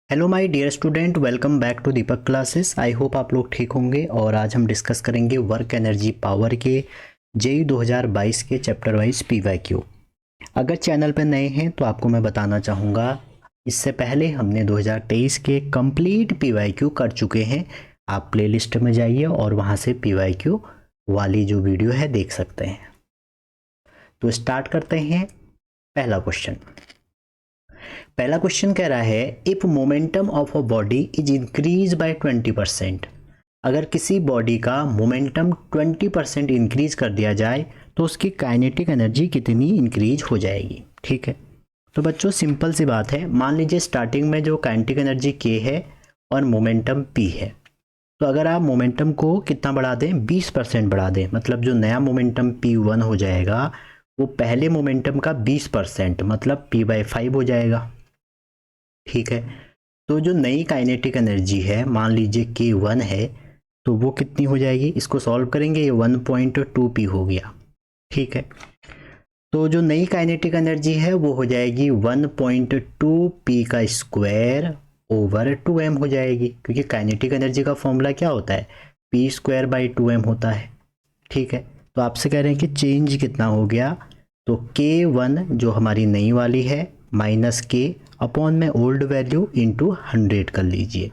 Hello my dear student, welcome back to Deepak classes. I hope आप लोग ठीक होंगे। और आज हम डिस्कस करेंगे वर्क एनर्जी पावर के जेई 2022 के चैप्टर वाइज पीवाईक्यू। अगर चैनल पर नए हैं तो आपको मैं बताना चाहूँगा, इससे पहले हमने 2023 के कंप्लीट पीवाईक्यू कर चुके हैं। आप प्लेलिस्ट में जाइए और वहाँ से पीवाईक्यू वाली जो वीडियो है देख सकते हैं। तो स्टार्ट करते हैं। पहला क्वेश्चन कह रहा है, if momentum of a body is increase by 20%। अगर किसी बॉडी का मोमेंटम 20% इंक्रीज कर दिया जाए तो उसकी काइनेटिक एनर्जी कितनी इंक्रीज हो जाएगी। ठीक है, तो बच्चों सिंपल सी बात है। मान लीजिए स्टार्टिंग में जो काइनेटिक एनर्जी के है और मोमेंटम पी है, तो अगर आप मोमेंटम को कितना बढ़ा दें, 20% बढ़ा दें, मतलब जो नया मोमेंटम P1 हो जाएगा वो पहले मोमेंटम का 20% मतलब P/5 हो जाएगा। ठीक है, तो जो नई काइनेटिक एनर्जी है, मान लीजिए K1 है, तो वो कितनी हो जाएगी। इसको सॉल्व करेंगे, ये 1.2p हो गया। ठीक है, तो जो नई काइनेटिक एनर्जी है वो हो जाएगी 1.2p का स्क्वायर ओवर 2m हो जाएगी, क्योंकि काइनेटिक एनर्जी का फॉर्मूला क्या होता है, p²/2m होता है। ठीक है, तो आपसे कह रहे हैं कि चेंज कितना हो गया, तो K1 जो हमारी नई वाली है माइनस K अपॉन में ओल्ड वैल्यू इंटू 100 कर लीजिए।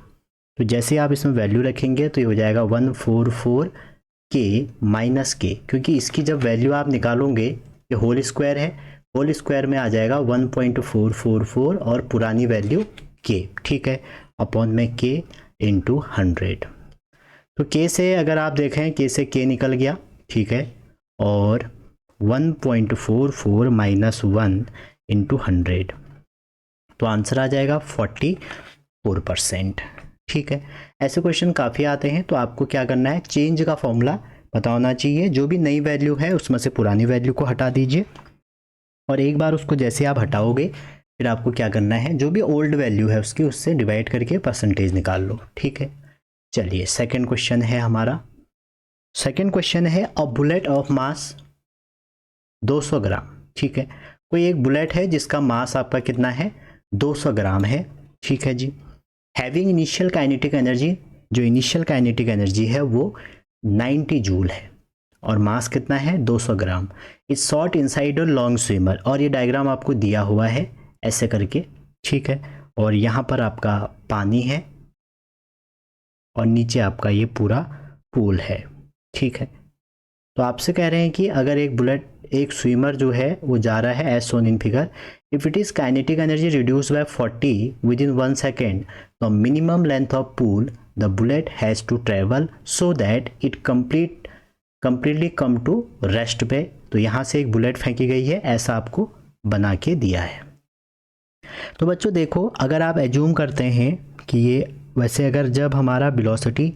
तो जैसे आप इसमें वैल्यू रखेंगे तो ये हो जाएगा 144K माइनस K, क्योंकि इसकी जब वैल्यू आप निकालोगे, ये होल स्क्वायर है, होल स्क्वायर में आ जाएगा 1.444 और पुरानी वैल्यू K। ठीक है, अपॉन में K इंटू 100। तो K से अगर आप देखें, K से K निकल गया। ठीक है, और 1.44 माइनस 1 इंटू 100, तो आंसर आ जाएगा 44%। ठीक है, ऐसे क्वेश्चन काफ़ी आते हैं। तो आपको क्या करना है, चेंज का फॉर्मूला पता होना चाहिए। जो भी नई वैल्यू है उसमें से पुरानी वैल्यू को हटा दीजिए, और एक बार उसको जैसे आप हटाओगे फिर आपको क्या करना है, जो भी ओल्ड वैल्यू है उसकी, उससे डिवाइड करके परसेंटेज निकाल लो। ठीक है, चलिए सेकेंड क्वेश्चन है हमारा। सेकेंड क्वेश्चन है, अ बुलेट ऑफ मास 200 ग्राम। ठीक है, कोई एक बुलेट है जिसका मास आपका कितना है, 200 ग्राम है। ठीक है जी, हैविंग इनिशियल काइनेटिक एनर्जी, जो इनिशियल काइनेटिक एनर्जी है वो 90 जूल है और मास कितना है, 200 gram. It's shot inside a long swimmer, और ये डायग्राम आपको दिया हुआ है ऐसे करके। ठीक है, और यहाँ पर आपका पानी है और नीचे आपका ये पूरा पूल है। ठीक है, तो आपसे कह रहे हैं कि अगर एक बुलेट, एक स्विमर जो है वो जा रहा है as shown in figure, if it is kinetic energy reduce by 40 within 1 second, the minimum length of pool the bullet has to travel so that it completely come to rest पे। तो यहाँ से एक bullet फेंकी गई है, ऐसा आपको बना के दिया है। तो बच्चों देखो, अगर आप एज्यूम करते हैं कि ये, वैसे अगर जब हमारा वेलोसिटी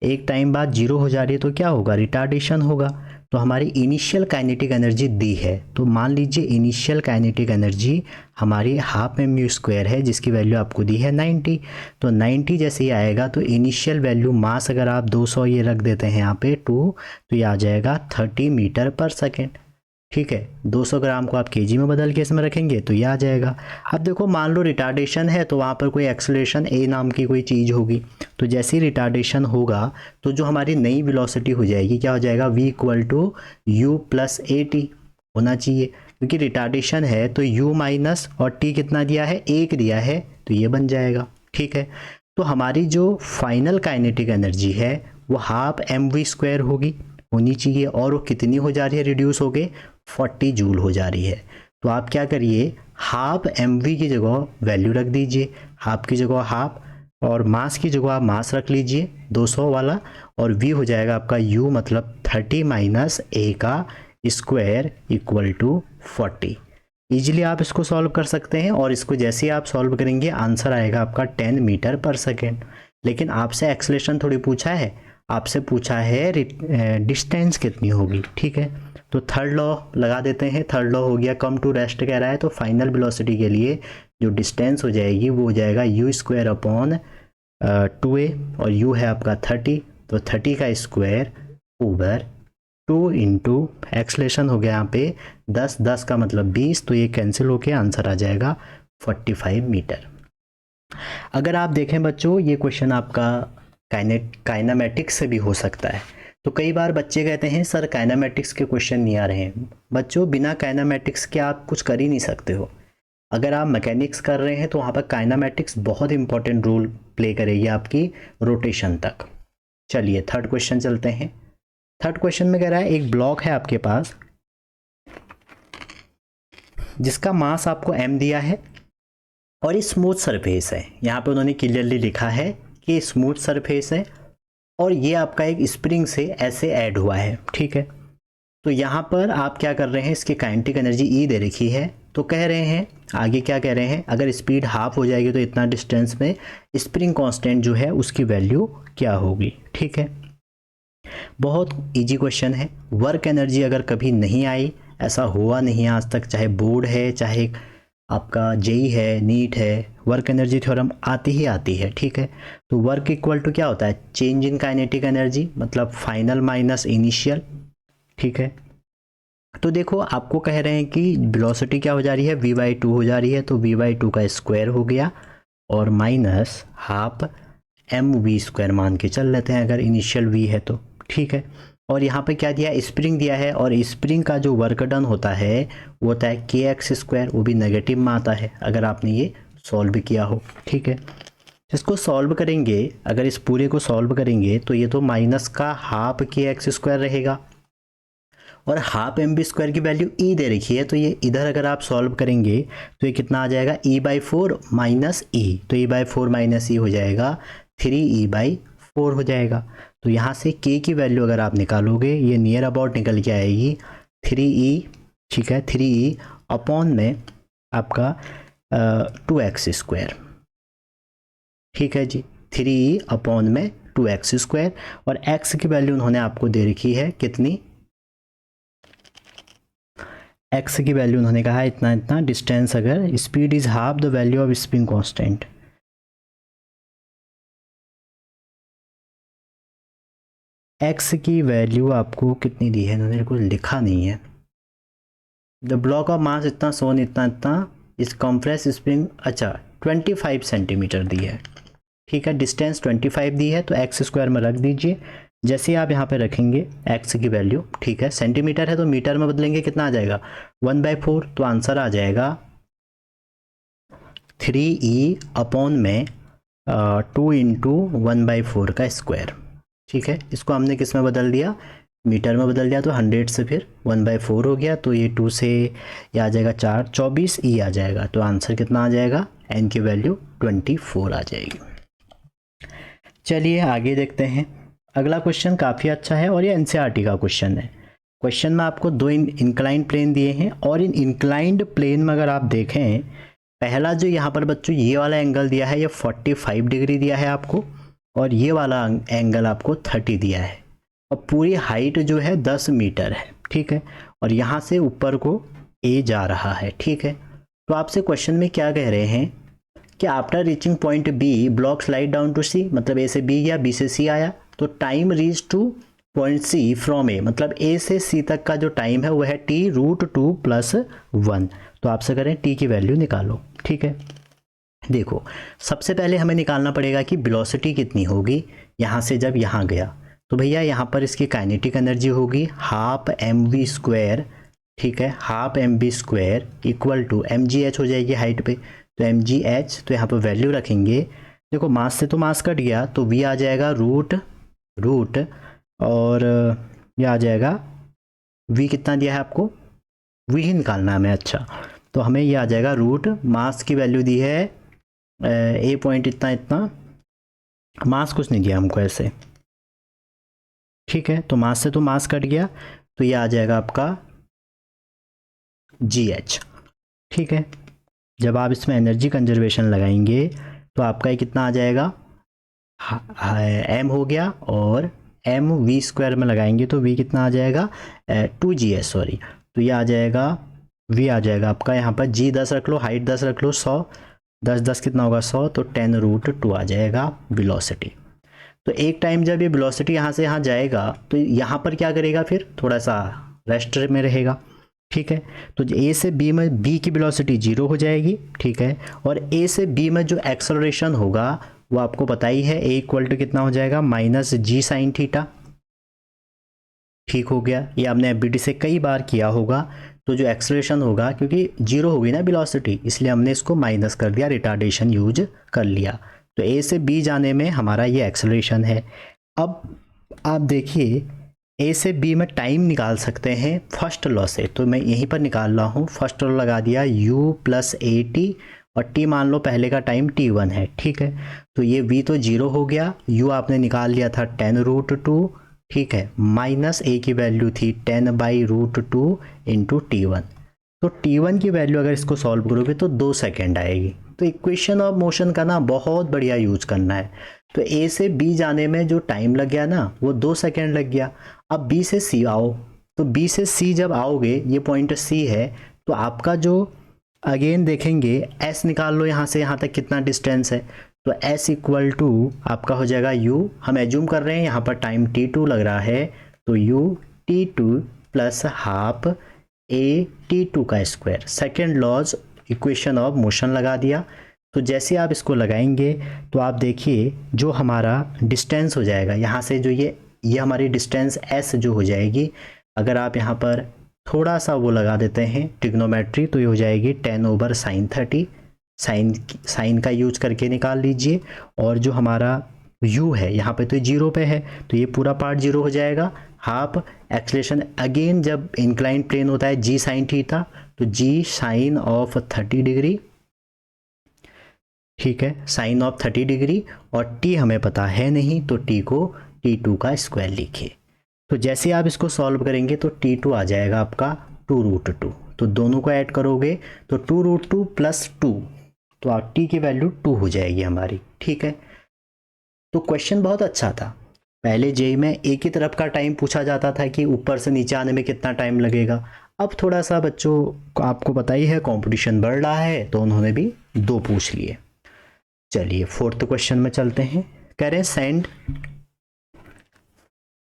एक टाइम बाद जीरो हो जा रही है तो क्या होगा, रिटार्डेशन होगा। तो हमारी इनिशियल काइनेटिक एनर्जी दी है, तो मान लीजिए इनिशियल काइनेटिक एनर्जी हमारी हाफ mv स्क्वायर है, जिसकी वैल्यू आपको दी है 90। तो 90 जैसे ही आएगा तो इनिशियल वैल्यू मास अगर आप 200 ये रख देते हैं यहाँ पे 2, तो ये आ जाएगा 30 मीटर पर सेकेंड। ठीक है, 200 ग्राम को आप केजी में बदल के इसमें रखेंगे तो ये आ जाएगा। अब देखो, मान लो रिटार्डेशन है तो वहाँ पर कोई एक्सेलरेशन ए नाम की कोई चीज़ होगी, तो जैसे ही रिटार्डेशन होगा तो जो हमारी नई वेलोसिटी हो जाएगी, क्या हो जाएगा, v = u + at होना चाहिए, क्योंकि रिटार्डेशन है तो u माइनस और t कितना दिया है, 1 दिया है, तो ये बन जाएगा। ठीक है, तो हमारी जो फाइनल काइनेटिक एनर्जी है वो हाफ mv² होनी चाहिए, और वो कितनी हो जा रही है, रिड्यूस हो गए 40 जूल हो जा रही है। तो आप क्या करिए, हाफ mv की जगह वैल्यू रख दीजिए, हाफ की जगह हाफ, और मास की जगह आप मास रख लीजिए 200 वाला, और v हो जाएगा आपका u मतलब 30 माइनस a का स्क्वायर इक्वल टू 40। ईजिली आप इसको सॉल्व कर सकते हैं, और इसको जैसे ही आप सॉल्व करेंगे आंसर आएगा आपका 10 मीटर पर सेकेंड। लेकिन आपसे एक्सेलरेशन थोड़ी पूछा है, आपसे पूछा है डिस्टेंस कितनी होगी। ठीक है, तो थर्ड लॉ लगा देते हैं। थर्ड लॉ हो गया, कम टू रेस्ट कह रहा है, तो फाइनल वेलोसिटी के लिए जो डिस्टेंस हो जाएगी वो हो जाएगा u² अपॉन 2a, और u है आपका 30, तो 30 का स्क्वायर ओवर 2 इंटू एक्सलेशन हो गया यहाँ पे 10, 10 का मतलब 20, तो ये कैंसिल होके आंसर आ जाएगा 45 मीटर। अगर आप देखें बच्चों, ये क्वेश्चन आपका काइनामेटिक्स से भी हो सकता है। तो कई बार बच्चे कहते हैं सर काइनामेटिक्स के क्वेश्चन नहीं आ रहे हैं। बच्चों बिना काइनामेटिक्स के आप कुछ कर ही नहीं सकते हो। अगर आप मैकेनिक्स कर रहे हैं तो वहाँ पर काइनामेटिक्स बहुत इंपॉर्टेंट रोल प्ले करेगी आपकी रोटेशन तक। चलिए थर्ड क्वेश्चन चलते हैं। थर्ड क्वेश्चन में कह रहा है एक ब्लॉक है आपके पास जिसका मास आपको m दिया है और ये स्मूथ सरफेस है। यहाँ पे उन्होंने क्लियरली लिखा है कि स्मूथ सरफेस है और ये आपका एक स्प्रिंग से ऐसे ऐड हुआ है, ठीक है। तो यहाँ पर आप क्या कर रहे हैं, इसकी काइनेटिक एनर्जी E दे रखी है, तो कह रहे हैं आगे क्या कह रहे हैं, अगर स्पीड हाफ हो जाएगी तो इतना डिस्टेंस में स्प्रिंग कांस्टेंट जो है उसकी वैल्यू क्या होगी, ठीक है। बहुत इजी क्वेश्चन है। वर्क एनर्जी अगर कभी नहीं आई, ऐसा हुआ नहीं आज तक, चाहे बोर्ड है चाहे आपका जेई है, नीट है, वर्क एनर्जी थ्योरम आती ही आती है, ठीक है। तो वर्क इक्वल टू क्या होता है, चेंज इन काइनेटिक एनर्जी, मतलब फाइनल माइनस इनिशियल, ठीक है। तो देखो आपको कह रहे हैं कि वेलोसिटी क्या हो जा रही है, v/2 हो जा रही है, तो v/2 का स्क्वायर हो गया और माइनस हाफ mv² मान के चल लेते हैं अगर इनिशियल v है तो, ठीक है। और यहाँ पे क्या दिया, स्प्रिंग दिया है और स्प्रिंग का जो वर्क डन होता है वो होता है kx², वो भी नेगेटिव में आता है अगर आपने ये सॉल्व किया हो, ठीक है। इसको सॉल्व करेंगे, अगर इस पूरे को सॉल्व करेंगे तो ये तो माइनस का हाफ kx² रहेगा और हाफ mv² की वैल्यू E दे रखी है, तो ये इधर अगर आप सॉल्व करेंगे तो ये कितना आ जाएगा, e/4 माइनस E, तो e/4 माइनस E हो जाएगा 3e/4 हो जाएगा। तो यहाँ से k की वैल्यू अगर आप निकालोगे ये नियर अबाउट निकल के आएगी 3e, ठीक है, 3e अपॉन में आपका 2x², ठीक है जी, 3e अपॉन में 2x² और x की वैल्यू उन्होंने आपको दे रखी है कितनी, x की वैल्यू उन्होंने कहा है इतना इतना डिस्टेंस, अगर speed is half the value of spring constant, x की वैल्यू आपको कितनी दी है, इन्होंने कुछ लिखा नहीं है। द ब्लॉक ऑफ मास इतना सोन इतना इतना इस कॉम्प्रेस स्प्रिंग, अच्छा 25 सेंटीमीटर दी है, ठीक है। डिस्टेंस 25 दी है तो x² में रख दीजिए। जैसे आप यहाँ पे रखेंगे x की वैल्यू, ठीक है, सेंटीमीटर है तो मीटर में बदलेंगे कितना आ जाएगा 1/4, तो आंसर आ जाएगा 3e अपॉन में 2 इंटू 1/4 का स्क्वायर, ठीक है। इसको हमने किस में बदल दिया, मीटर में बदल दिया, तो 100 से फिर 1/4 हो गया, तो ये 2 से ये आ जाएगा 4, 24 ई आ जाएगा, तो आंसर कितना आ जाएगा, n की वैल्यू 24 आ जाएगी। चलिए आगे देखते हैं। अगला क्वेश्चन काफ़ी अच्छा है और ये एनसीईआरटी का क्वेश्चन है। क्वेश्चन में आपको दो इंक्लाइंड प्लेन दिए हैं और इन इंक्लाइंड प्लेन में अगर आप देखें, पहला जो यहाँ पर बच्चों ये वाला एंगल दिया है ये 45 डिग्री दिया है आपको और ये वाला एंगल आपको 30 दिया है और पूरी हाइट जो है 10 मीटर है, ठीक है। और यहाँ से ऊपर को ए जा रहा है, ठीक है। तो आपसे क्वेश्चन में क्या कह रहे हैं कि after reaching point B block slide down to C, मतलब ए से बी गया, बी से सी आया, तो time reach to point C from A, मतलब ए से सी तक का जो टाइम है वो है t√2 + 1। तो आपसे करें t की वैल्यू निकालो, ठीक है। देखो सबसे पहले हमें निकालना पड़ेगा कि वेलोसिटी कितनी होगी यहाँ से जब यहाँ गया, तो भैया यहाँ पर इसकी काइनेटिक एनर्जी होगी हाफ mv², ठीक है, half mv² equal to mgh हो जाएगी हाइट पे, तो mgh, तो यहाँ पर वैल्यू रखेंगे। देखो मास से तो मास कट गया तो v आ जाएगा रूट और ये आ जाएगा v कितना दिया है आपको, v ही निकालना है हमें, अच्छा तो हमें ये आ जाएगा रूट, मास की वैल्यू दी है ए पॉइंट इतना इतना, मास कुछ नहीं दिया हमको ऐसे, ठीक है। तो मास से तो मास कट गया तो ये आ जाएगा आपका GH, ठीक है। जब आप इसमें एनर्जी कंजर्वेशन लगाएंगे तो आपका ये कितना आ जाएगा, m हो गया और mv² में लगाएंगे तो v कितना आ जाएगा 2GH, सॉरी, तो ये आ जाएगा v आ जाएगा आपका यहाँ पर g 10 रख लो, हाइट 10 रख लो, 100 10 10 कितना होगा 100, तो 10√2 आ जाएगा वेलोसिटी। तो एक टाइम जब ये वेलोसिटी यहाँ से यहाँ जाएगा तो यहाँ पर क्या करेगा, फिर थोड़ा सा रेस्ट में रहेगा, ठीक है। तो ए से बी में बी की वेलोसिटी 0 हो जाएगी, ठीक है। और ए से बी में जो एक्सेलरेशन होगा वो आपको पता ही है, ए इक्वल टू कितना हो जाएगा, माइनस जी साइन थीटा। ठीक हो गया, ये आपने एफबीटी से कई बार किया होगा। तो जो एक्सेलरेशन होगा, क्योंकि 0 हो गई ना वेलोसिटी, इसलिए हमने इसको माइनस कर दिया, रिटार्डेशन यूज कर लिया। तो ए से बी जाने में हमारा ये एक्सेलरेशन है। अब आप देखिए, ए से बी में टाइम निकाल सकते हैं फर्स्ट लॉ से, तो मैं यहीं पर निकाल रहा हूँ। फर्स्ट लॉ लगा दिया, u प्लस ए टी, और t मान लो पहले का टाइम t1 है, ठीक है। तो ये v तो 0 हो गया, u आपने निकाल लिया था 10√2, ठीक है, माइनस a की वैल्यू थी 10/√2 इंटू t1। तो t1 की वैल्यू अगर इसको सॉल्व करोगे तो 2 सेकेंड आएगी। तो इक्वेशन ऑफ मोशन का ना बहुत बढ़िया यूज करना है। तो ए से बी जाने में जो टाइम लग गया ना, वो 2 सेकेंड लग गया। अब बी से सी आओ, तो बी से सी जब आओगे, ये पॉइंट सी है, तो आपका जो अगेन देखेंगे एस निकाल लो, यहाँ से यहाँ तक कितना डिस्टेंस है। तो एस इक्वल टू आपका हो जाएगा यू, हम एज्यूम कर रहे हैं यहाँ पर टाइम t2 लग रहा है, तो you t2 plus half a t2 का square. Second laws equation of motion लगा दिया। तो जैसे आप इसको लगाएंगे तो आप देखिए जो हमारा डिस्टेंस हो जाएगा यहाँ से, जो ये हमारी डिस्टेंस s जो हो जाएगी, अगर आप यहाँ पर थोड़ा सा वो लगा देते हैं ट्रिग्नोमेट्री, तो ये हो जाएगी 10/sin30। साइन का यूज करके निकाल लीजिए। और जो हमारा u है यहाँ पे तो 0 पे है, तो ये पूरा पार्ट 0 हो जाएगा। हाफ एक्सलेशन अगेन जब इंक्लाइन प्लेन होता है g sin थीटा, तो g साइन ऑफ 30 डिग्री, ठीक है, साइन ऑफ 30 डिग्री। और t हमें पता है नहीं, तो t को t2 का स्क्वायर लिखिए। तो जैसे आप इसको सॉल्व करेंगे तो t2 आ जाएगा आपका 2√2। तो दोनों को ऐड करोगे तो 2√2 प्लस 2, तो आप t की वैल्यू 2 हो जाएगी हमारी, ठीक है। तो क्वेश्चन बहुत अच्छा था। पहले जेई में एक ही तरफ का टाइम पूछा जाता था कि ऊपर से नीचे आने में कितना टाइम लगेगा। अब थोड़ा सा बच्चों को आपको पता ही है कंपटीशन बढ़ रहा है, तो उन्होंने भी 2 पूछ लिए। चलिए फोर्थ क्वेश्चन में चलते हैं। कह रहे हैं sand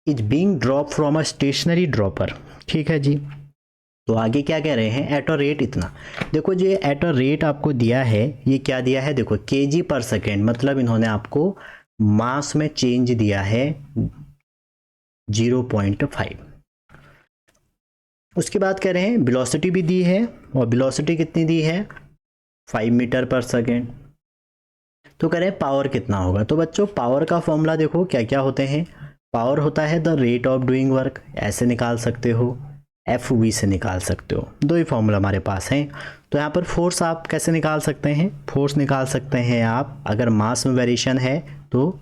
is being drop from a stationary dropper, ठीक है जी। तो आगे क्या कह रहे हैं, एट अ रेट इतना। देखो जो एट अ रेट आपको दिया है, ये क्या दिया है, देखो kg पर सेकेंड, मतलब इन्होंने आपको मास में चेंज दिया है 0.5। उसके बाद कह रहे हैं वेलोसिटी भी दी है, और वेलोसिटी कितनी दी है, 5 मीटर पर सेकेंड। तो कह रहे हैं पावर कितना होगा। तो बच्चों पावर का फॉर्मूला देखो क्या क्या होते हैं। पावर होता है the rate of doing work, ऐसे निकाल सकते हो, FV से निकाल सकते हो। 2 ही फॉर्मूला हमारे पास हैं। तो यहाँ पर फोर्स आप कैसे निकाल सकते हैं, फोर्स निकाल सकते हैं आप, अगर मास में वेरिएशन है तो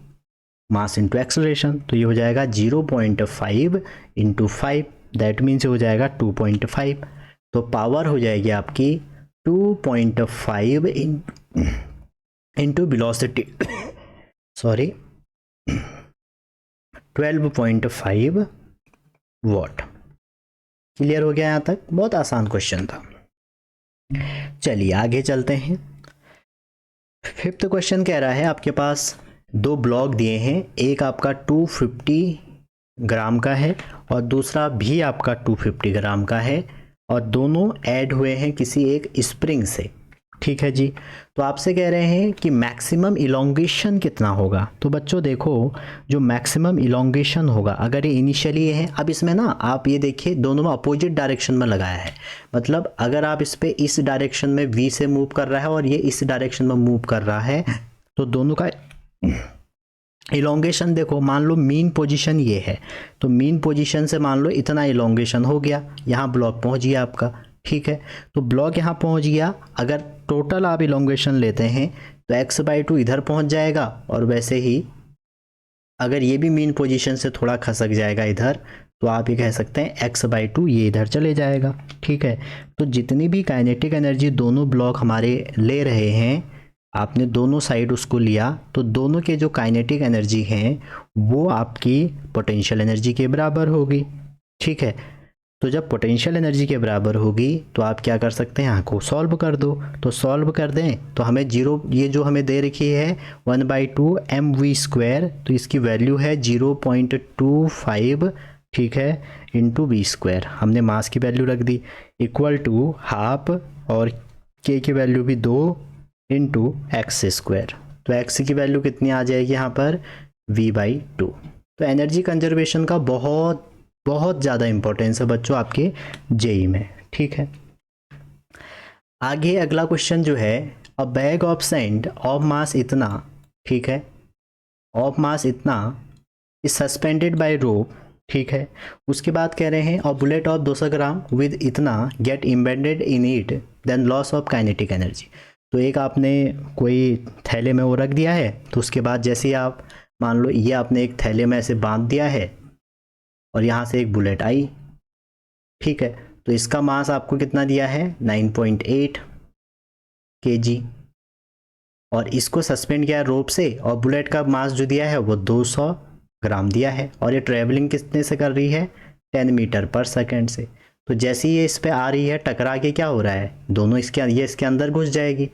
मास इंटू एक्सेलरेशन। तो ये हो जाएगा 0.5 इंटू 5, दैट मीन्स हो जाएगा 2.5। तो पावर हो जाएगी आपकी 2.5 into velocity, sorry 12.5 what. Clear हो गया यहाँ तक, बहुत आसान क्वेश्चन था। चलिए आगे चलते हैं। फिफ्थ क्वेश्चन कह रहा है आपके पास 2 ब्लॉक दिए हैं, एक आपका 250 ग्राम का है और दूसरा भी आपका 250 ग्राम का है, और दोनों ऐड हुए हैं किसी एक स्प्रिंग से, ठीक है जी। तो आपसे कह रहे हैं कि मैक्सिमम इलोंगेशन कितना होगा। तो बच्चों देखो जो मैक्सिमम इलोंगेशन होगा, अगर ये इनिशियली है, अब इसमें ना आप ये देखिए दोनों में अपोजिट डायरेक्शन में लगाया है, मतलब अगर आप इस पे इस डायरेक्शन में v से मूव कर रहा है और ये इस डायरेक्शन में मूव कर रहा है, तो दोनों का इलोंगेशन देखो, मान लो मीन पोजीशन ये है, तो मीन पोजीशन से मान लो इतना इलोंगेशन हो गया, यहाँ ब्लॉक पहुँच गया आपका, ठीक है। तो ब्लॉक यहाँ पहुँच गया, अगर टोटल आप इलोंगेशन लेते हैं तो x/2 इधर पहुँच जाएगा, और वैसे ही अगर ये भी मीन पोजीशन से थोड़ा खसक जाएगा इधर, तो आप ये कह सकते हैं x/2 ये इधर चले जाएगा, ठीक है। तो जितनी भी काइनेटिक एनर्जी दोनों ब्लॉक हमारे ले रहे हैं, आपने दोनों साइड उसको लिया, तो दोनों के जो काइनेटिक एनर्जी हैं वो आपकी पोटेंशियल एनर्जी के बराबर होगी, ठीक है। तो जब पोटेंशियल एनर्जी के बराबर होगी तो आप क्या कर सकते हैं, यहाँ को सॉल्व कर दो। तो सॉल्व कर दें तो हमें ये जो हमें दे रखी है 1/2 mv², तो इसकी वैल्यू है 0.25 ठीक है, इंटू वी स्क्वायर, हमने मास की वैल्यू रख दी, इक्वल टू हाफ और के की वैल्यू भी 2 इंटू एक्स स्क्वायर। तो एक्स की वैल्यू कितनी आ जाएगी यहाँ पर v/2। तो एनर्जी कंजर्वेशन का बहुत बहुत ज़्यादा इंपॉर्टेंस है बच्चों आपके जेई में। ठीक है, आगे अगला क्वेश्चन जो है, अ bag of sand of mass इतना, ठीक है, ऑफ मास इतना इज सस्पेंडेड बाय रोप, ठीक है, उसके बाद कह रहे हैं a bullet of 200 gram with इतना get embedded in it then loss of kinetic energy. तो एक आपने कोई थैले में वो रख दिया है, तो उसके बाद जैसे ही आप मान लो ये आपने एक थैले में ऐसे बांध दिया है और यहाँ से एक बुलेट आई, ठीक है, तो इसका मास आपको कितना दिया है 9.8 kg, और इसको सस्पेंड किया रोप से, और बुलेट का मास जो दिया है वो 200 ग्राम दिया है, और ये ट्रैवलिंग कितने से कर रही है 10 मीटर पर सेकेंड से। तो जैसे ही ये इस पे आ रही है टकरा के क्या हो रहा है, दोनों ये इसके अंदर घुस जाएगी।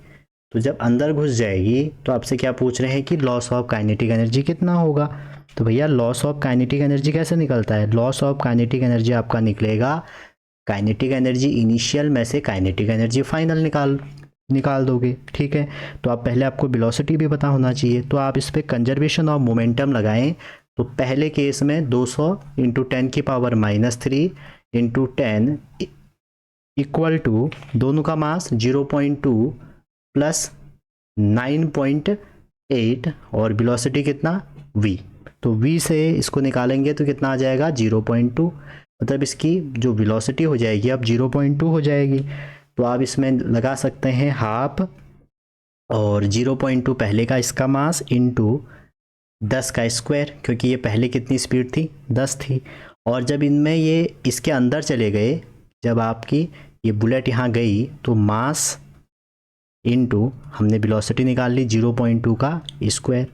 तो जब अंदर घुस जाएगी तो आपसे क्या पूछ रहे हैं कि लॉस ऑफ काइनेटिक एनर्जी कितना होगा। तो भैया लॉस ऑफ काइनेटिक एनर्जी कैसे निकलता है, लॉस ऑफ काइनेटिक एनर्जी आपका निकलेगा काइनेटिक एनर्जी इनिशियल में से काइनेटिक एनर्जी फाइनल निकाल दोगे। ठीक है, तो आप पहले आपको वेलोसिटी भी पता होना चाहिए, तो आप इस पर कंजर्वेशन ऑफ मोमेंटम लगाएं। तो पहले केस में 200 इंटू 10 की पावर -3 इंटू 10 इक्वल टू दोनों का मास 0.2 प्लस 9.8 और वेलोसिटी कितना v। तो v से इसको निकालेंगे तो कितना आ जाएगा 0.2, मतलब इसकी जो वेलोसिटी हो जाएगी अब 0.2 हो जाएगी। तो आप इसमें लगा सकते हैं हाफ और 0.2 पहले का इसका मास इंटू 10 का स्क्वायर, क्योंकि ये पहले कितनी स्पीड थी 10 थी, और जब इनमें ये इसके अंदर चले गए, जब आपकी ये बुलेट यहाँ गई तो मास इंटू हमने वेलोसिटी निकाल ली 0.2 का स्क्वायर।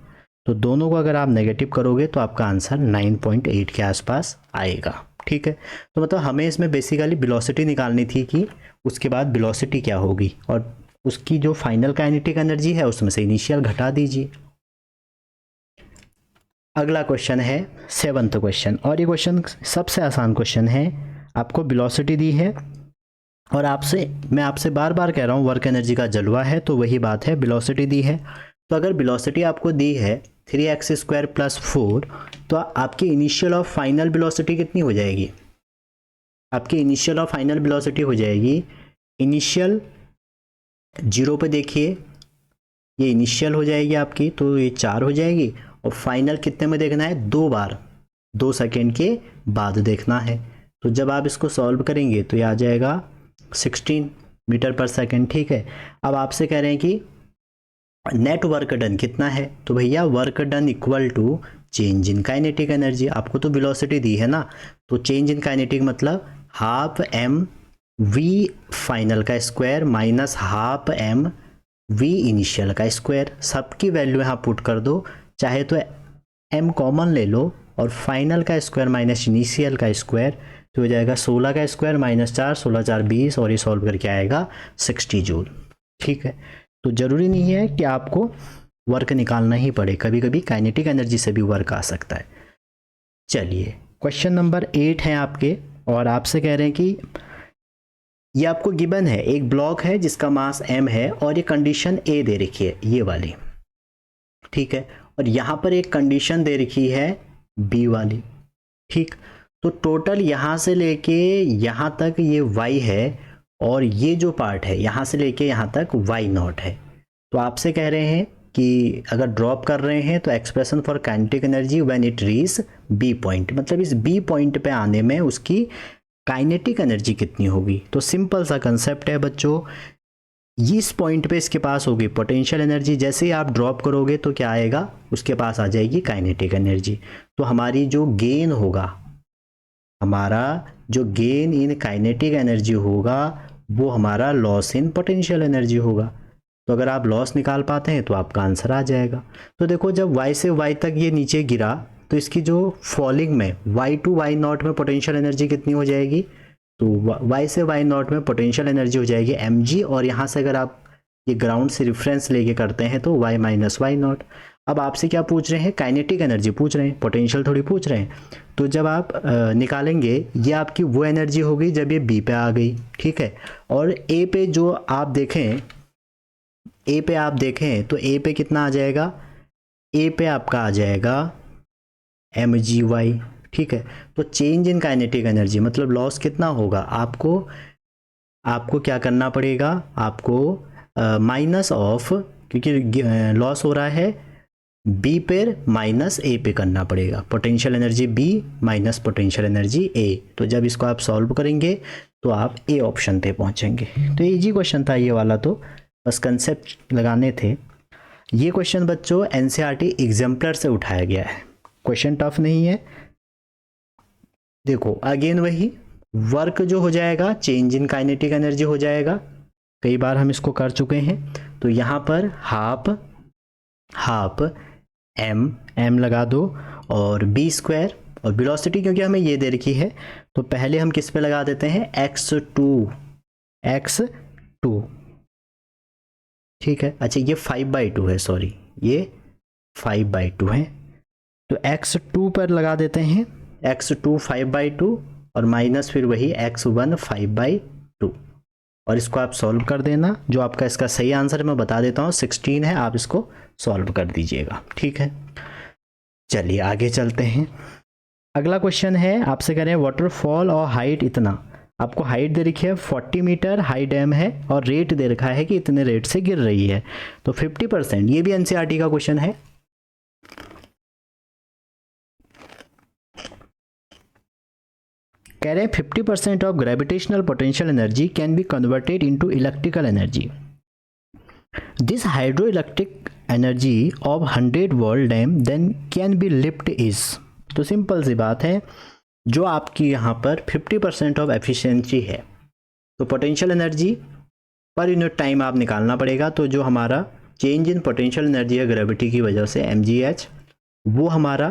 तो दोनों को अगर आप नेगेटिव करोगे तो आपका आंसर 9.8 के आसपास आएगा। ठीक है, तो मतलब हमें इसमें बेसिकली वेलोसिटी निकालनी थी कि उसके बाद वेलोसिटी क्या होगी, और उसकी जो फाइनल काइनेटिक एनर्जी है उसमें से इनिशियल घटा दीजिए। अगला क्वेश्चन है 7th क्वेश्चन, और ये क्वेश्चन सबसे आसान क्वेश्चन है। आपको वेलोसिटी दी है और मैं आपसे बार बार कह रहा हूँ वर्क एनर्जी का जलवा है, तो वही बात है, वेलोसिटी दी है। तो अगर वेलोसिटी आपको दी है 3x² + 4, तो आपकी इनिशियल और फाइनल वेलोसिटी कितनी हो जाएगी, आपकी इनिशियल और फाइनल वेलोसिटी हो जाएगी, इनिशियल 0 पे देखिए ये इनिशियल हो जाएगी आपकी, तो ये 4 हो जाएगी, और फाइनल कितने में देखना है 2 बार 2 सेकेंड के बाद देखना है। तो जब आप इसको सॉल्व करेंगे तो ये आ जाएगा 16 मीटर पर सेकेंड। ठीक है, अब आपसे कह रहे हैं कि नेट वर्क डन कितना है, तो भैया work done equal to change in kinetic energy. आपको तो वेलोसिटी दी है ना, तो चेंज इन काइनेटिक मतलब हाफ m v फाइनल का square minus half m v initial का स्क्वायर। सबकी वैल्यू यहाँ पुट कर दो, चाहे तो m कॉमन ले लो और फाइनल का स्क्वायर माइनस इनिशियल का स्क्वायर, तो हो जाएगा 16 का स्क्वायर -4, 16 4 20, और ये सॉल्व करके आएगा 60 जूल। ठीक है, तो ज़रूरी नहीं है कि आपको वर्क निकालना ही पड़े, कभी कभी काइनेटिक एनर्जी से भी वर्क आ सकता है। चलिए क्वेश्चन नंबर 8 है आपके, और आपसे कह रहे हैं कि ये आपको गिवन है, एक ब्लॉक है जिसका मास m है और ये कंडीशन A दे रखी है ये वाली, ठीक है, और यहाँ पर एक कंडीशन दे रखी है B वाली। ठीक, तो टोटल यहाँ से लेके यहाँ तक ये y है, और ये जो पार्ट है यहाँ से लेके यहाँ तक y0 है। तो आपसे कह रहे हैं कि अगर ड्रॉप कर रहे हैं तो expression for kinetic energy when it reach B point, मतलब इस B पॉइंट पे आने में उसकी काइनेटिक एनर्जी कितनी होगी। तो सिंपल सा कंसेप्ट है बच्चों, इस पॉइंट पे इसके पास होगी पोटेंशियल एनर्जी, जैसे ही आप ड्रॉप करोगे तो क्या आएगा, उसके पास आ जाएगी काइनेटिक एनर्जी। तो हमारी जो गेन होगा, हमारा जो गेन इन काइनेटिक एनर्जी होगा वो हमारा लॉस इन पोटेंशियल एनर्जी होगा। तो अगर आप लॉस निकाल पाते हैं तो आपका आंसर आ जाएगा। तो देखो जब y से y तक ये नीचे गिरा तो इसकी जो फॉलिंग में y to y0 में पोटेंशियल एनर्जी कितनी हो जाएगी, तो y से y0 में पोटेंशियल एनर्जी हो जाएगी mg, और यहाँ से अगर आप ये ग्राउंड से रिफरेंस लेके करते हैं तो y - y0। अब आपसे क्या पूछ रहे हैं, काइनेटिक एनर्जी पूछ रहे हैं, पोटेंशियल थोड़ी पूछ रहे हैं। तो जब आप निकालेंगे, ये आपकी वो एनर्जी होगी जब ये बी पे आ गई, ठीक है। और ए पे जो आप देखें, ए पे आप देखें तो ए पे कितना आ जाएगा, ए पे आपका आ जाएगा mgy, ठीक है। तो चेंज इन काइनेटिक एनर्जी मतलब लॉस कितना होगा, आपको क्या करना पड़ेगा, आपको माइनस ऑफ, क्योंकि लॉस हो रहा है बी पर माइनस ए पे करना पड़ेगा, potential energy B minus potential energy A. तो जब इसको आप सॉल्व करेंगे तो आप ए ऑप्शन पे पहुंचेंगे। तो इजी क्वेश्चन था ये वाला, तो बस कंसेप्ट लगाने थे। ये क्वेश्चन बच्चों एनसीईआरटी एग्जाम्पलर से उठाया गया है, क्वेश्चन टफ नहीं है। देखो अगेन वही वर्क जो हो जाएगा चेंज इन काइनेटिक एनर्जी हो जाएगा, कई बार हम इसको कर चुके हैं। तो यहाँ पर हाफ एम लगा दो और बी स्क्वायर, और वेलोसिटी क्योंकि हमें ये दे रखी है तो पहले हम किस पे लगा देते हैं, x2, ठीक है। अच्छा ये 5/2 है, सॉरी ये 5/2 है, तो x2 पर लगा देते हैं, x2 5/2 और माइनस फिर वही x1 5/2, और इसको आप सॉल्व कर देना। जो आपका इसका सही आंसर मैं बता देता हूँ 16 है, आप इसको सॉल्व कर दीजिएगा, ठीक है। चलिए आगे चलते हैं। अगला क्वेश्चन है, आपसे कह रहे हैं वाटरफॉल और हाइट इतना, आपको हाइट दे रखी है 40 मीटर, हाई डैम है और रेट दे रखा है कि इतने रेट से गिर रही है, तो 50%, ये भी एनसीईआरटी का क्वेश्चन है। कह रहे हैं 50% of gravitational potential energy can be converted into electrical energy. This hydro electric energy of 100 volt dam then can be lift is. तो सिंपल सी बात है, जो आपकी यहाँ पर 50% ऑफ एफिशिएंसी है, तो potential energy per unit time आप निकालना पड़ेगा। तो जो हमारा चेंज इन पोटेंशियल एनर्जी है ग्रेविटी की वजह से mgh, वो हमारा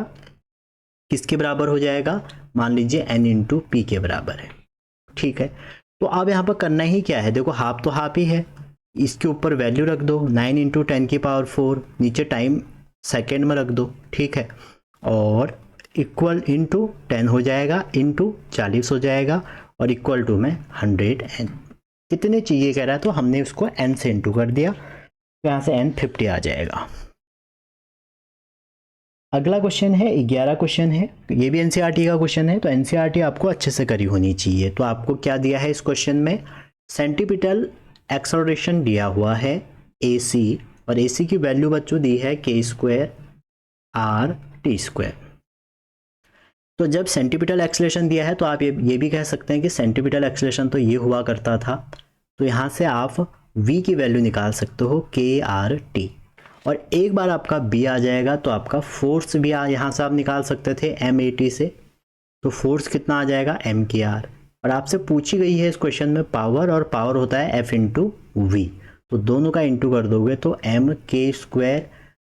किसके बराबर हो जाएगा, मान लीजिए n इंटू पी के बराबर है, ठीक है। तो अब यहाँ पर करना ही क्या है, देखो हाफ तो हाफ ही है, इसके ऊपर वैल्यू रख दो 9 इंटू 10⁴, नीचे टाइम सेकेंड में रख दो, ठीक है, और इक्वल इंटू 10 हो जाएगा, इंटू 40 हो जाएगा, और इक्वल टू में 100n कितने चाहिए कह रहा है, तो हमने उसको n से इंटू कर दिया, तो यहाँ से n 50 आ जाएगा। अगला क्वेश्चन है 11 क्वेश्चन है, ये भी एनसीईआरटी का क्वेश्चन है, तो एनसीईआरटी आपको अच्छे से करी होनी चाहिए। तो आपको क्या दिया है इस क्वेश्चन में, सेंटीपिटल एक्सेलरेशन दिया हुआ है AC, और AC की वैल्यू बच्चों दी है k² r/t²। तो जब सेंटीपिटल एक्सेलरेशन दिया है तो आप ये भी कह सकते हैं कि सेंटीपिटल एक्सेलरेशन तो ये हुआ करता था, तो यहाँ से आप v की वैल्यू निकाल सकते हो k/r/t, और एक बार आपका b आ जाएगा तो आपका फोर्स भी यहाँ से आप निकाल सकते थे m/at से, तो फोर्स कितना आ जाएगा m/r। और आपसे पूछी गई है इस क्वेश्चन में पावर, और पावर होता है F इंटू वी, तो दोनों का इंटू कर दोगे तो mk²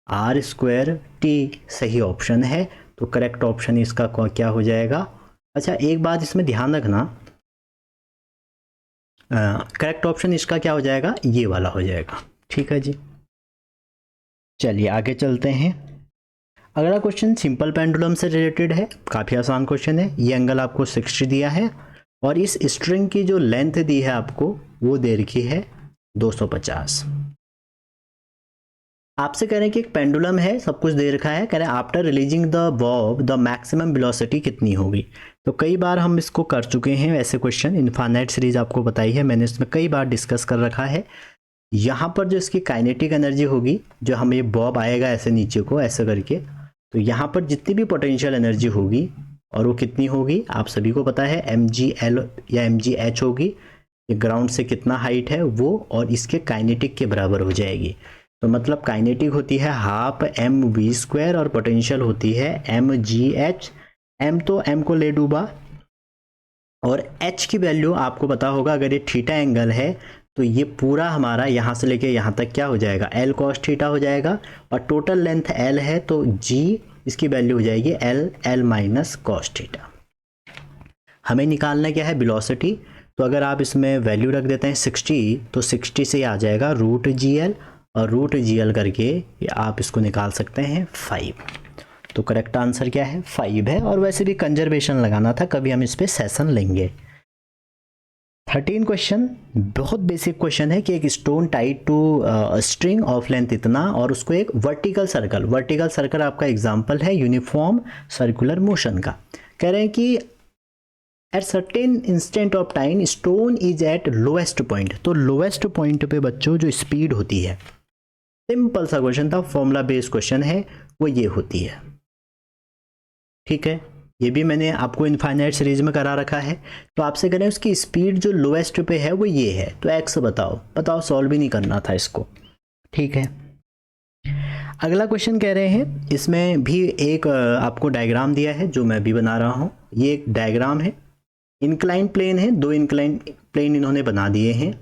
r²t सही ऑप्शन है, तो करेक्ट ऑप्शन इसका क्या हो जाएगा। अच्छा एक बात इसमें ध्यान रखना, करेक्ट ऑप्शन इसका क्या हो जाएगा, ये वाला हो जाएगा, ठीक है जी। चलिए आगे चलते हैं। अगला क्वेश्चन सिंपल पेंडुलम से रिलेटेड है, काफ़ी आसान क्वेश्चन है। ये एंगल आपको 60 दिया है, और इस स्ट्रिंग की जो लेंथ दी है आपको वो दे रखी है 250। आपसे कह रहे हैं कि एक पेंडुलम है, सब कुछ दे रखा है, कह रहे हैं after releasing the Bob the maximum velocity कितनी होगी। तो कई बार हम इसको कर चुके हैं ऐसे क्वेश्चन, इनफाइनाइट सीरीज आपको बताई है मैंने, इसमें कई बार डिस्कस कर रखा है। यहाँ पर जो इसकी काइनेटिक एनर्जी होगी, जो हम ये बॉब आएगा ऐसे नीचे को ऐसे करके, तो यहाँ पर जितनी भी पोटेंशियल एनर्जी होगी, और वो कितनी होगी आप सभी को पता है, mgl या mgh होगी, ये ग्राउंड से कितना हाइट है वो, और इसके काइनेटिक के बराबर हो जाएगी। तो मतलब काइनेटिक होती है हाफ mv² और पोटेंशियल होती है mgh। m तो m को ले डूबा, और h की वैल्यू आपको पता होगा, अगर ये थीटा एंगल है तो ये पूरा हमारा यहाँ से लेके यहाँ तक क्या हो जाएगा, l cos थीटा हो जाएगा, और टोटल लेंथ l है तो g इसकी वैल्यू हो जाएगी l माइनस cos थीटा। हमें निकालना क्या है, वेलोसिटी, तो अगर आप इसमें वैल्यू रख देते हैं 60, तो 60 से आ जाएगा √gl, और रूट GL करके आप इसको निकाल सकते हैं 5। तो करेक्ट आंसर क्या है 5 है। और वैसे भी कंजर्वेशन लगाना था, कभी हम इस पर सेशन लेंगे। 13 क्वेश्चन बहुत बेसिक क्वेश्चन है कि एक stone tied to string of length इतना और उसको एक वर्टिकल सर्कल आपका एग्जांपल है यूनिफॉर्म सर्कुलर मोशन का। कह रहे हैं कि at certain instant of time stone is at lowest point. तो लोएस्ट पॉइंट पे बच्चों जो स्पीड होती है, सिंपल सा क्वेश्चन था, फॉर्मूला बेस्ड क्वेश्चन है, वो ये होती है। ठीक है, ये भी मैंने आपको इनफाइनाइट सीरीज में करा रखा है। तो आपसे करें उसकी स्पीड जो लोएस्ट पे है वो ये है, तो एक्स बताओ सॉल्व भी नहीं करना था इसको। ठीक है, अगला क्वेश्चन कह रहे हैं, इसमें भी एक आपको डायग्राम दिया है जो मैं भी बना रहा हूँ। ये एक डायग्राम है, इंक्लाइन प्लेन है, 2 इंक्लाइन प्लेन इन्होंने बना दिए हैं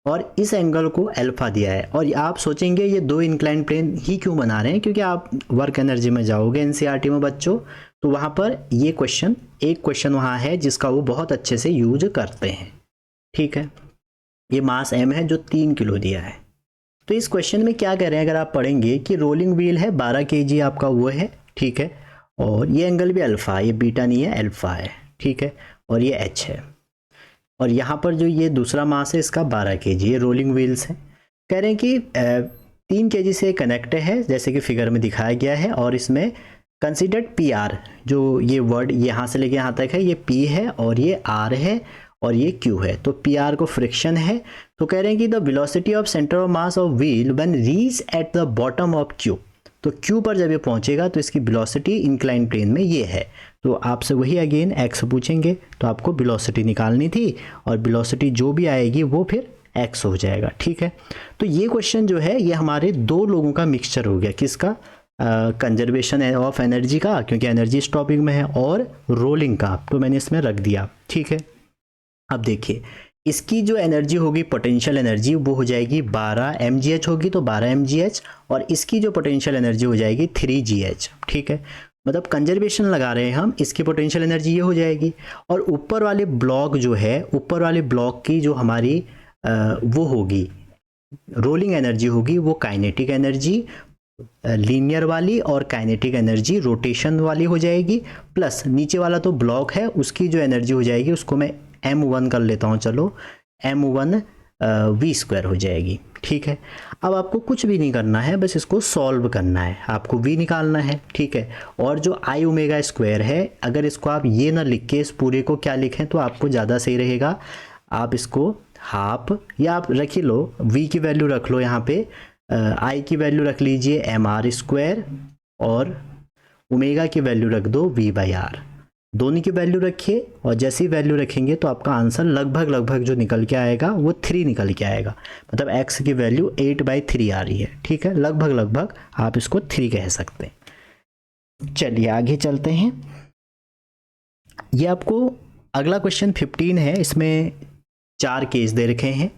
और इस एंगल को अल्फा दिया है। और आप सोचेंगे ये 2 इंक्लाइन प्लेन ही क्यों बना रहे हैं, क्योंकि आप वर्क एनर्जी में जाओगे एनसीईआरटी में बच्चों, तो वहाँ पर ये क्वेश्चन, एक क्वेश्चन वहाँ है जिसका वो बहुत अच्छे से यूज करते हैं। ठीक है, ये मास m है जो 3 किलो दिया है। तो इस क्वेश्चन में क्या कह रहे हैं, अगर आप पढ़ेंगे कि रोलिंग व्हील है 12 kg आपका वो है। ठीक है, और ये एंगल भी अल्फा, ये बीटा नहीं है अल्फा है। ठीक है, और ये h है, और यहाँ पर जो ये दूसरा मास है इसका 12 kg, ये रोलिंग व्हील्स है। कह रहे हैं कि 3 kg से कनेक्ट है जैसे कि फिगर में दिखाया गया है, और इसमें कंसिडर्ड PR, जो ये वर्ड यहाँ से लेके यहाँ तक है, ये P है और ये R है और ये Q है। तो PR को फ्रिक्शन है। तो कह रहे हैं कि the velocity of centre of mass of wheel when reach at the bottom of Q, तो Q पर जब ये पहुंचेगा तो इसकी वेलोसिटी इंक्लाइन प्लेन में ये है। तो आपसे वही अगेन x पूछेंगे, तो आपको वेलोसिटी निकालनी थी और वेलोसिटी जो भी आएगी वो फिर x हो जाएगा। ठीक है, तो ये क्वेश्चन जो है ये हमारे 2 लोगों का मिक्सचर हो गया, किसका, कंजर्वेशन ऑफ एनर्जी का, क्योंकि एनर्जी इस टॉपिक में है, और रोलिंग का, तो मैंने इसमें रख दिया। ठीक है, अब देखिए इसकी जो एनर्जी होगी पोटेंशियल एनर्जी वो हो जाएगी 12 mgh होगी, तो 12 mgh, और इसकी जो पोटेंशियल एनर्जी हो जाएगी 3gh। ठीक है, मतलब कंजर्वेशन लगा रहे हैं हम, इसकी पोटेंशियल एनर्जी ये हो जाएगी। और ऊपर वाले ब्लॉक जो है, ऊपर वाले ब्लॉक की जो हमारी वो होगी रोलिंग एनर्जी होगी, वो काइनेटिक एनर्जी लीनियर वाली और काइनेटिक एनर्जी रोटेशन वाली हो जाएगी, प्लस नीचे वाला तो ब्लॉक है उसकी जो एनर्जी हो जाएगी उसको मैं m1 कर लेता हूँ, चलो m1 v² हो जाएगी। ठीक है, अब आपको कुछ भी नहीं करना है, बस इसको सॉल्व करना है, आपको v निकालना है। ठीक है, और जो i ओमेगा स्क्वायर है, अगर इसको आप ये ना लिख के इस पूरे को क्या लिखें तो आपको ज़्यादा सही रहेगा। आप इसको हाफ, या आप रख ही लो, v की वैल्यू रख लो, यहाँ पे i की वैल्यू रख लीजिए mr², और ओमेगा की वैल्यू रख दो v/r, दोनों की वैल्यू रखिए, और जैसी वैल्यू रखेंगे तो आपका आंसर लगभग जो निकल के आएगा वो 3 निकल के आएगा। मतलब x की वैल्यू 8/3 आ रही है। ठीक है, लगभग आप इसको 3 कह सकते हैं। चलिए आगे चलते हैं। ये आपको अगला क्वेश्चन 15 है, इसमें 4 केस दे रखे हैं।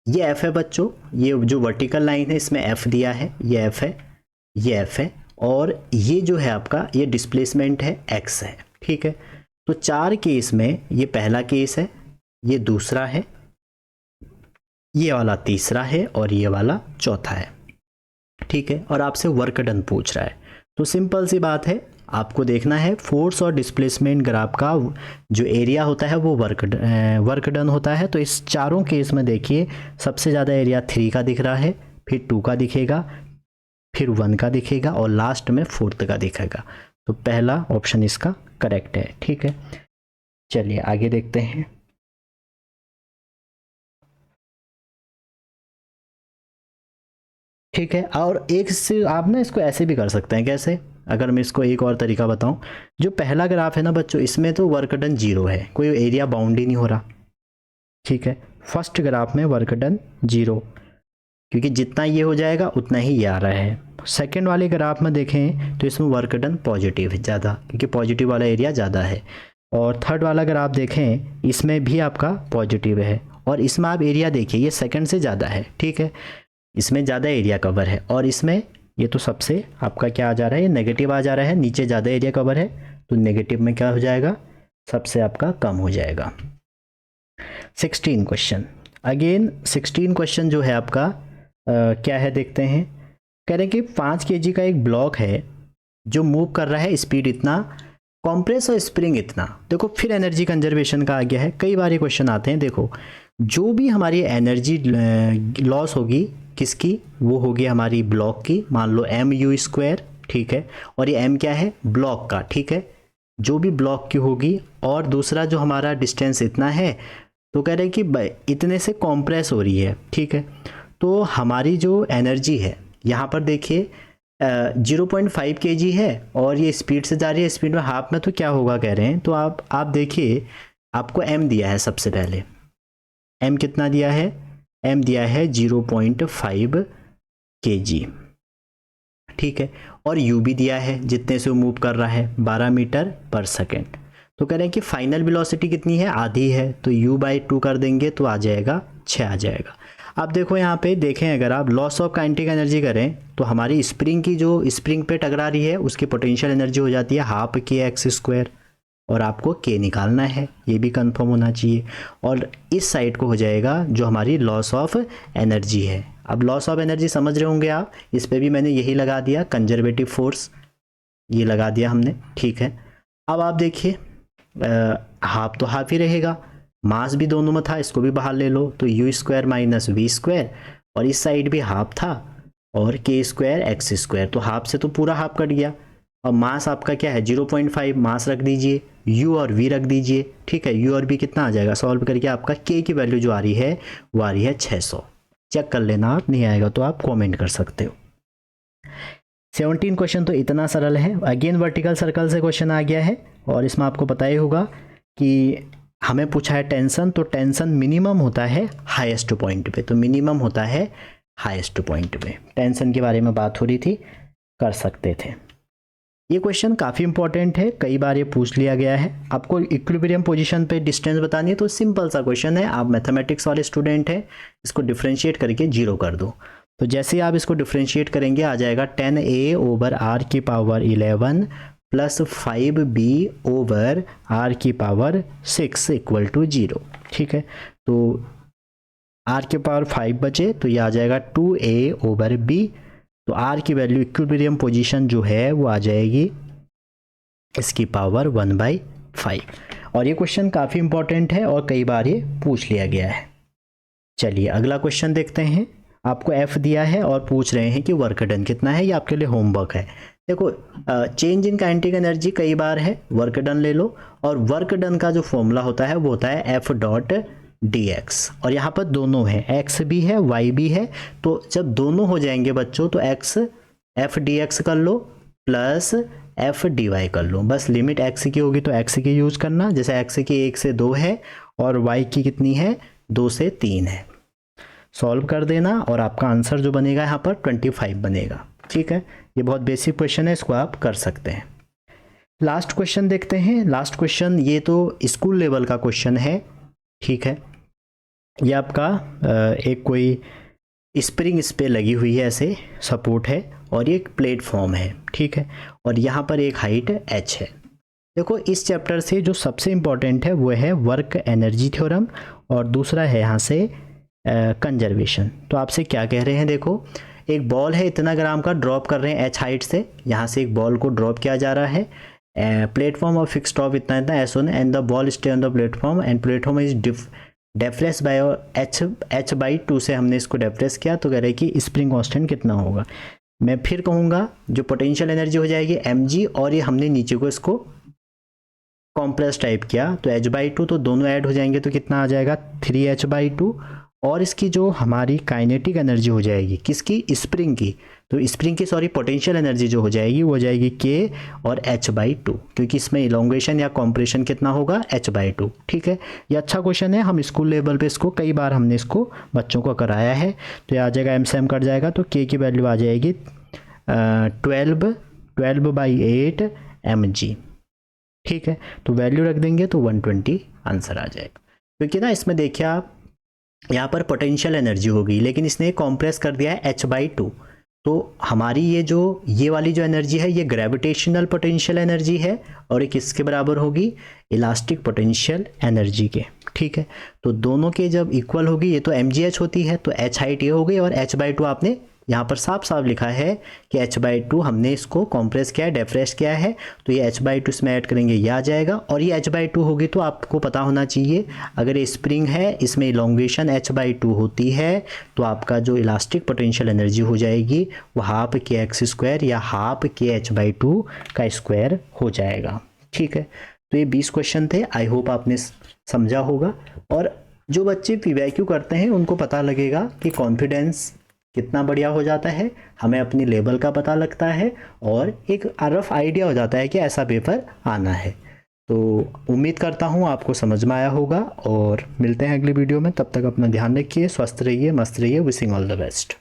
ये f है बच्चों, ये जो वर्टिकल लाइन है इसमें f दिया है, ये f है, ये f है, और ये जो है आपका ये डिस्प्लेसमेंट है x है। ठीक है, तो 4 केस में ये पहला केस है, ये दूसरा है, ये वाला तीसरा है, और ये वाला चौथा है। ठीक है, और आपसे वर्क डन पूछ रहा है, तो सिंपल सी बात है, आपको देखना है फोर्स और डिस्प्लेसमेंट ग्राफ का जो एरिया होता है वो वर्क डन होता है। तो इस चारों केस में देखिए सबसे ज़्यादा एरिया 3 का दिख रहा है, फिर 2 का दिखेगा, फिर 1 का दिखेगा, और लास्ट में 4th का दिखेगा। तो पहला ऑप्शन इसका करेक्ट है। ठीक है, चलिए आगे देखते हैं। ठीक है, और एक से आप ना इसको ऐसे भी कर सकते हैं, कैसे, अगर मैं इसको एक और तरीका बताऊं, जो पहला ग्राफ है ना बच्चों, इसमें तो वर्क डन 0 है, कोई एरिया बाउंड ही नहीं हो रहा। ठीक है, फर्स्ट ग्राफ में वर्क डन 0, क्योंकि जितना ये हो जाएगा उतना ही ये आ रहा है। सेकंड वाले ग्राफ में देखें तो इसमें वर्क डन पॉजिटिव है ज़्यादा, क्योंकि पॉजिटिव वाला एरिया ज़्यादा है। और थर्ड वाला ग्राफ देखें, इसमें भी आपका पॉजिटिव है, और इसमें आप एरिया देखिए ये सेकंड से ज़्यादा है। ठीक है, इसमें ज़्यादा एरिया कवर है, और इसमें ये तो सबसे आपका क्या आ जा रहा है, ये नेगेटिव आ जा रहा है, नीचे ज़्यादा एरिया कवर है, तो नेगेटिव में क्या हो जाएगा, सबसे आपका कम हो जाएगा। 16 क्वेश्चन, अगेन 16 क्वेश्चन जो है आपका क्या है देखते हैं। कह रहे हैं कि 5 kg का एक ब्लॉक है जो मूव कर रहा है, स्पीड इतना, कॉम्प्रेस और स्प्रिंग इतना। देखो फिर एनर्जी कंजर्वेशन का आ गया है, कई बार ये क्वेश्चन आते हैं। देखो जो भी हमारी एनर्जी लॉस होगी किसकी, वो होगी हमारी ब्लॉक की, मान लो mu², ठीक है, और ये m क्या है, ब्लॉक का, ठीक है, जो भी ब्लॉक की होगी। और दूसरा जो हमारा डिस्टेंस इतना है, तो कह रहे हैं कि इतने से कॉम्प्रेस हो रही है, ठीक है। तो हमारी जो एनर्जी है यहाँ पर देखिए 0.5 kg है और ये स्पीड से जा रही है, स्पीड में हाफ में, तो क्या होगा कह रहे हैं। तो आप देखिए आपको m दिया है, सबसे पहले m कितना दिया है, m दिया है 0.5 kg, ठीक है, और u भी दिया है जितने से वो मूव कर रहा है 12 मीटर पर सेकेंड। तो कह रहे हैं कि फाइनल वेलोसिटी कितनी है, आधी है, तो u/2 कर देंगे तो आ जाएगा 6 आ जाएगा। अब देखो यहाँ पे देखें, अगर आप लॉस ऑफ काइनेटिक एनर्जी करें तो हमारी स्प्रिंग की, जो स्प्रिंग पे टकरा रही है, उसकी पोटेंशियल एनर्जी हो जाती है हाफ kx², और आपको k निकालना है, ये भी कंफर्म होना चाहिए। और इस साइड को हो जाएगा जो हमारी लॉस ऑफ एनर्जी है। अब लॉस ऑफ एनर्जी समझ रहे होंगे आप, इस पर भी मैंने यही लगा दिया, कंजर्वेटिव फोर्स ये लगा दिया हमने, ठीक है। अब आप देखिए हाफ तो हाफ ही रहेगा, मास भी दोनों में था, इसको भी बाहर ले लो, तो u² - v², और इस साइड भी हाफ था, और k² x², तो हाफ से तो पूरा हाफ कट गया। और मास आपका क्या है 0.5, मास रख दीजिए, u और v रख दीजिए, ठीक है, u और v कितना आ जाएगा, सॉल्व करके आपका k की वैल्यू जो आ रही है वो आ रही है 600। चेक कर लेना आप, नहीं आएगा तो आप कमेंट कर सकते हो। 17 क्वेश्चन तो इतना सरल है। अगेन वर्टिकल सर्कल से क्वेश्चन आ गया है, और इसमें आपको पता ही होगा कि हमें पूछा है टेंशन, तो टेंशन मिनिमम होता है हाईएस्ट पॉइंट पे, तो मिनिमम होता है हाईएस्ट पॉइंट पे। टेंशन के बारे में बात हो रही थी, कर सकते थे। ये क्वेश्चन काफ़ी इंपॉर्टेंट है, कई बार ये पूछ लिया गया है। आपको इक्विलिब्रियम पोजीशन पे डिस्टेंस बतानी है, तो सिंपल सा क्वेश्चन है, आप मैथमेटिक्स वाले स्टूडेंट हैं, इसको डिफ्रेंशिएट करके 0 कर दो। तो जैसे आप इसको डिफ्रेंशिएट करेंगे आ जाएगा 10a/r⁻11 + 5b/r⁻6 = 0, ठीक है। तो r⁵ बचे तो ये आ जाएगा 2a/b, तो r की वैल्यू इक्विलिब्रियम पोजीशन जो है वो आ जाएगी इसकी पावर 1/5। और ये क्वेश्चन काफ़ी इंपॉर्टेंट है और कई बार ये पूछ लिया गया है। चलिए अगला क्वेश्चन देखते हैं। आपको f दिया है और पूछ रहे हैं कि वर्क डन कितना है, ये आपके लिए होमवर्क है। देखो चेंज इन काइनेटिक एनर्जी कई बार है, वर्क डन ले लो, और वर्क डन का जो फॉर्मूला होता है वो होता है F.dx, और यहाँ पर दोनों है, x भी है y भी है, तो जब दोनों हो जाएंगे बच्चों तो F.dx कर लो प्लस F.dy कर लो। बस लिमिट x की होगी तो x की यूज़ करना, जैसे x की 1 से 2 है और y की कितनी है 2 से 3 है। सॉल्व कर देना और आपका आंसर जो बनेगा यहाँ पर 25 बनेगा, ठीक है। ये बहुत बेसिक क्वेश्चन है, इसको आप कर सकते हैं। लास्ट क्वेश्चन देखते हैं। लास्ट क्वेश्चन ये तो स्कूल लेवल का क्वेश्चन है, ठीक है। ये आपका एक कोई स्प्रिंग इस पे लगी हुई है, ऐसे सपोर्ट है, और ये एक प्लेटफॉर्म है, ठीक है, और यहाँ पर एक हाइट h है। देखो इस चैप्टर से जो सबसे इम्पॉर्टेंट है वो है वर्क एनर्जी थ्योरम, और दूसरा है यहाँ से कंजर्वेशन। तो आपसे क्या कह रहे हैं, देखो एक बॉल है इतना ग्राम का, ड्रॉप कर रहे हैं h हाइट से, यहाँ से एक बॉल को ड्रॉप किया जा रहा है, प्लेटफॉर्म और फिक्स टॉप इतना इतना s1, and the ball stay on the platform and platform is depressed by h/2 से हमने इसको डेफ्रेस किया, तो कह रहे हैं कि स्प्रिंग कांस्टेंट कितना होगा। मैं फिर कहूँगा जो पोटेंशियल एनर्जी हो जाएगी mg, और ये हमने नीचे को इसको कॉम्प्रेस टाइप किया तो h/2, तो दोनों ऐड हो जाएंगे तो कितना आ जाएगा 3h/2, और इसकी जो हमारी काइनेटिक एनर्जी हो जाएगी किसकी, स्प्रिंग की, तो स्प्रिंग की पोटेंशियल एनर्जी जो हो जाएगी वो हो जाएगी k और h/2, क्योंकि इसमें इलोंगेशन या कॉम्प्रेशन कितना होगा h/2, ठीक है। ये अच्छा क्वेश्चन है, हम स्कूल लेवल पे इसको कई बार हमने इसको बच्चों को कराया है। तो ये आ जाएगा m से m कट जाएगा, तो k की वैल्यू आ जाएगी 12/8 mg, ठीक है। तो वैल्यू रख देंगे तो 120 आंसर आ जाएगा। क्योंकि ना इसमें देखिए आप यहाँ पर पोटेंशियल एनर्जी होगी, लेकिन इसने कॉम्प्रेस कर दिया है h/2, तो हमारी ये वाली जो एनर्जी है ये ग्रेविटेशनल पोटेंशियल एनर्जी है, और ये किसके बराबर होगी, इलास्टिक पोटेंशियल एनर्जी के, ठीक है, तो दोनों के जब इक्वल होगी, ये तो mgh होती है, तो h हाइट ये हो गई और h/2 आपने यहाँ पर साफ साफ लिखा है कि h/2 हमने इसको कॉम्प्रेस किया है, डेफ्रेश किया है, तो ये h/2 इसमें ऐड करेंगे, ये आ जाएगा। और ये h/2 होगी तो आपको पता होना चाहिए, अगर ये स्प्रिंग है इसमें इलोंगेशन h/2 होती है तो आपका जो इलास्टिक पोटेंशियल एनर्जी हो जाएगी वो हाफ kx² या हाफ kh/2 का स्क्वायर हो जाएगा। ठीक है, तो ये 20 क्वेश्चन थे, आई होप आपने समझा होगा। और जो बच्चे PYQ करते हैं उनको पता लगेगा कि कॉन्फिडेंस कितना बढ़िया हो जाता है, हमें अपनी लेवल का पता लगता है और एक रफ आइडिया हो जाता है कि ऐसा पेपर आना है। तो उम्मीद करता हूँ आपको समझ में आया होगा और मिलते हैं अगली वीडियो में। तब तक अपना ध्यान रखिए, स्वस्थ रहिए, मस्त रहिए। Wishing all the best.